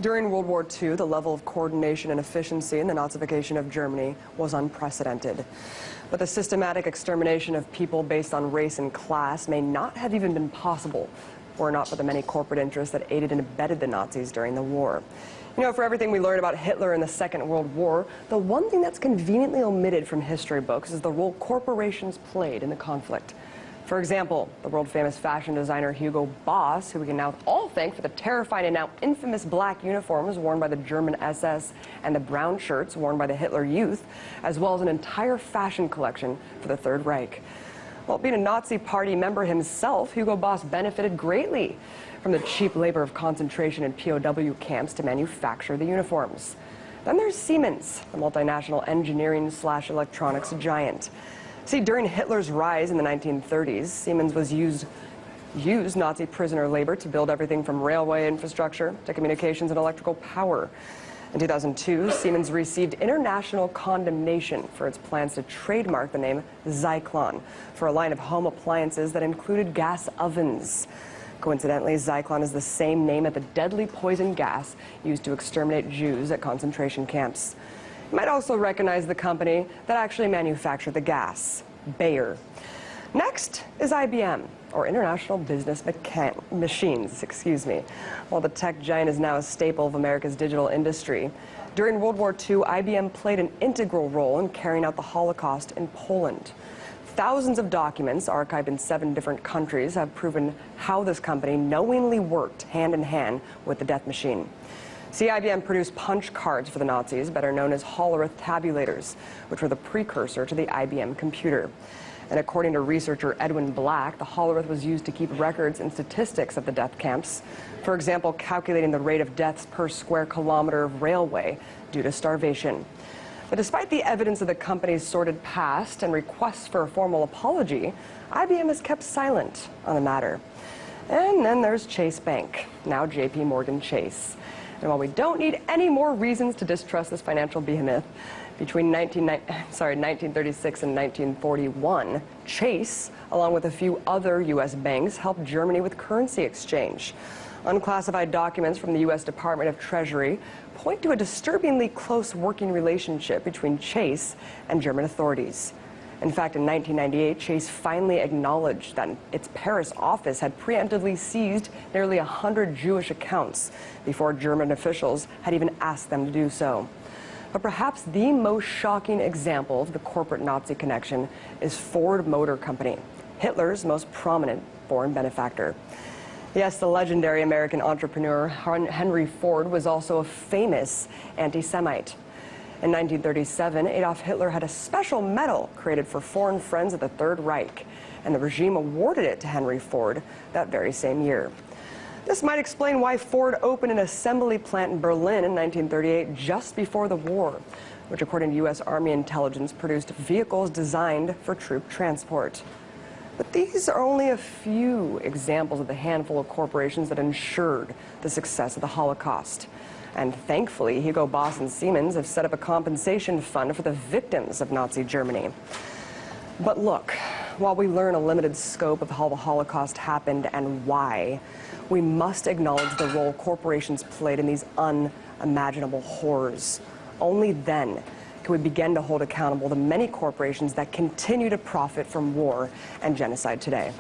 During World War II, the level of coordination and efficiency in the Nazification of Germany was unprecedented. But the systematic extermination of people based on race and class may not have even been possible were it not for the many corporate interests that aided and abetted the Nazis during the war. You know, for everything we learned about Hitler in the Second World War, the one thing that's conveniently omitted from history books is the role corporations played in the conflict. For example, the world-famous fashion designer Hugo Boss, who we can now all thank for the terrifying and now infamous black uniforms worn by the German SS and the brown shirts worn by the Hitler Youth, as well as an entire fashion collection for the Third Reich. Well, being a Nazi Party member himself, Hugo Boss benefited greatly from the cheap labor of concentration and POW camps to manufacture the uniforms. Then there's Siemens, the multinational engineering/electronics giant. See, during Hitler's rise in the 1930s, Siemens was used Nazi prisoner labor to build everything from railway infrastructure to communications and electrical power. In 2002, Siemens received international condemnation for its plans to trademark the name Zyklon for a line of home appliances that included gas ovens. Coincidentally, Zyklon is the same name as the deadly poison gas used to exterminate Jews at concentration camps. You might also recognize the company that actually manufactured the gas, Bayer. Next is IBM, or International Business Machines, While the tech giant is now a staple of America's digital industry, during World War II, IBM played an integral role in carrying out the Holocaust in Poland. Thousands of documents archived in 7 different countries have proven how this company knowingly worked hand in hand with the death machine. See, IBM produced punch cards for the Nazis, better known as Hollerith tabulators, which were the precursor to the IBM computer. And according to researcher Edwin Black, the Hollerith was used to keep records and statistics of the death camps. For example, calculating the rate of deaths per square kilometer of railway due to starvation. But despite the evidence of the company's sordid past and requests for a formal apology, IBM has kept silent on the matter. And then there's Chase Bank, now JP Morgan Chase. And while we don't need any more reasons to distrust this financial behemoth, between 1936 and 1941, Chase, along with a few other U.S. banks, helped Germany with currency exchange. Unclassified documents from the U.S. Department of Treasury point to a disturbingly close working relationship between Chase and German authorities. In fact, in 1998, Chase finally acknowledged that its Paris office had preemptively seized nearly 100 Jewish accounts before German officials had even asked them to do so. But perhaps the most shocking example of the corporate Nazi connection is Ford Motor Company, Hitler's most prominent foreign benefactor. Yes, the legendary American entrepreneur Henry Ford was also a famous anti-Semite. In 1937, Adolf Hitler had a special medal created for foreign friends of the Third Reich, and the regime awarded it to Henry Ford that very same year. This might explain why Ford opened an assembly plant in Berlin in 1938 just before the war, which according to U.S. Army intelligence produced vehicles designed for troop transport. But these are only a few examples of the handful of corporations that ensured the success of the Holocaust. And thankfully, Hugo Boss and Siemens have set up a compensation fund for the victims of Nazi Germany. But look, while we learn a limited scope of how the Holocaust happened and why, we must acknowledge the role corporations played in these unimaginable horrors. Only then can we begin to hold accountable the many corporations that continue to profit from war and genocide today.